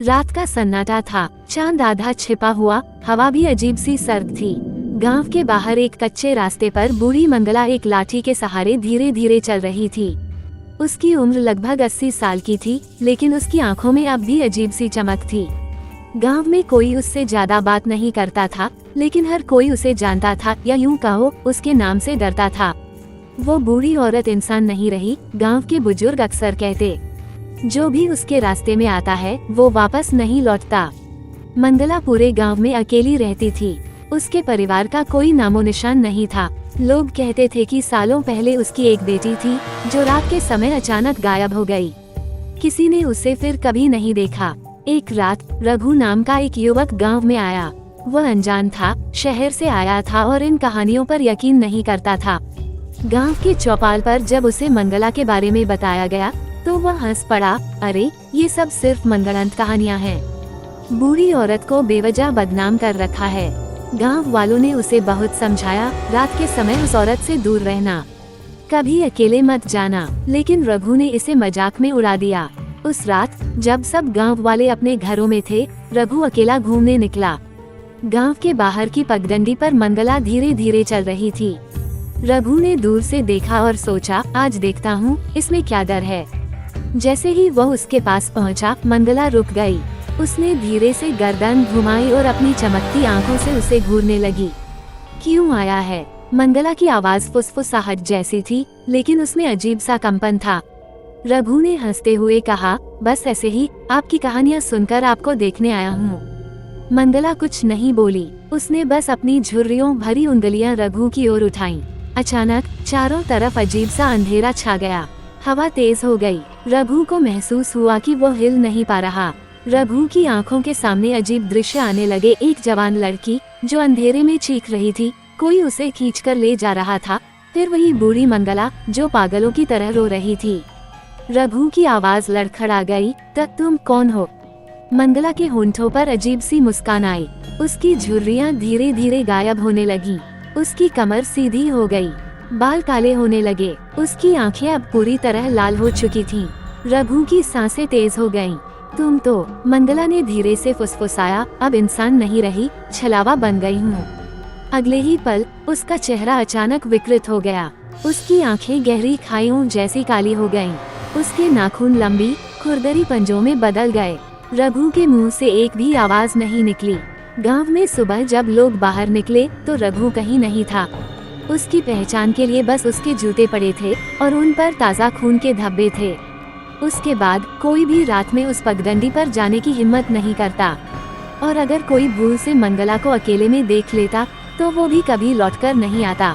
रात का सन्नाटा था, चांद आधा छिपा हुआ, हवा भी अजीब सी सर्द थी। गांव के बाहर एक कच्चे रास्ते पर बूढ़ी मंगला एक लाठी के सहारे धीरे धीरे चल रही थी। उसकी उम्र लगभग 80 साल की थी, लेकिन उसकी आंखों में अब भी अजीब सी चमक थी। गांव में कोई उससे ज्यादा बात नहीं करता था, लेकिन हर कोई उसे जानता था, या यूं कहो उसके नाम से डरता था। वो बूढ़ी औरत इंसान नहीं रही, गांव के बुजुर्ग अक्सर कहते, जो भी उसके रास्ते में आता है वो वापस नहीं लौटता। मंगला पूरे गांव में अकेली रहती थी। उसके परिवार का कोई नामो निशान नहीं था। लोग कहते थे कि सालों पहले उसकी एक बेटी थी, जो रात के समय अचानक गायब हो गई। किसी ने उसे फिर कभी नहीं देखा। एक रात रघु नाम का एक युवक गांव में आया। वह अनजान था, शहर से आया था और इन कहानियों पर यकीन नहीं करता था। गांव के चौपाल पर जब उसे मंगला के बारे में बताया गया तो वह हंस पड़ा। अरे, ये सब सिर्फ मनगढ़ंत कहानियां हैं। बूढ़ी औरत को बेवजह बदनाम कर रखा है। गांव वालों ने उसे बहुत समझाया, रात के समय उस औरत से दूर रहना, कभी अकेले मत जाना, लेकिन रघु ने इसे मजाक में उड़ा दिया। उस रात जब सब गांव वाले अपने घरों में थे, रघु अकेला घूमने निकला। गांव के बाहर की पगडंडी पर मंगला धीरे धीरे चल रही थी। रघु ने दूर से देखा और सोचा, आज देखता हूँ इसमें क्या डर है। जैसे ही वह उसके पास पहुंचा, मंगला रुक गई। उसने धीरे से गर्दन घुमाई और अपनी चमकती आंखों से उसे घूरने लगी। क्यों आया है? मंगला की आवाज फुसफुसाहट जैसी थी, लेकिन उसमें अजीब सा कंपन था। रघु ने हंसते हुए कहा, बस ऐसे ही, आपकी कहानियां सुनकर आपको देखने आया हूँ। मंगला कुछ नहीं बोली। उसने बस अपनी झुर्रियों भरी उंगलियां रघु की ओर उठाईं। अचानक चारों तरफ अजीब सा अंधेरा छा गया। हवा तेज हो गई। रघु को महसूस हुआ कि वो हिल नहीं पा रहा। रघु की आंखों के सामने अजीब दृश्य आने लगे। एक जवान लड़की जो अंधेरे में चीख रही थी, कोई उसे खींचकर ले जा रहा था। फिर वही बूढ़ी मंगला जो पागलों की तरह रो रही थी। रघु की आवाज लड़खड़ा गई, तब तुम कौन हो? मंगला के होंठों पर अजीब सी मुस्कान आई। उसकी झुर्रियां धीरे धीरे गायब होने लगी। उसकी कमर सीधी हो गई, बाल काले होने लगे। उसकी आंखें अब पूरी तरह लाल हो चुकी थीं। रघु की सांसें तेज हो गईं। तुम तो, मंगला ने धीरे से फुसफुसाया, अब इंसान नहीं रही, छलावा बन गई हूँ। अगले ही पल उसका चेहरा अचानक विकृत हो गया। उसकी आंखें गहरी खाइयों जैसी काली हो गईं। उसके नाखून लंबी खुरदरी पंजों में बदल गए। रघु के मुंह से एक भी आवाज नहीं निकली। गांव में सुबह जब लोग बाहर निकले तो रघु कहीं नहीं था। उसकी पहचान के लिए बस उसके जूते पड़े थे और उन पर ताज़ा खून के धब्बे थे। उसके बाद कोई भी रात में उस पगडंडी पर जाने की हिम्मत नहीं करता, और अगर कोई भूल से मंगला को अकेले में देख लेता तो वो भी कभी लौटकर नहीं आता।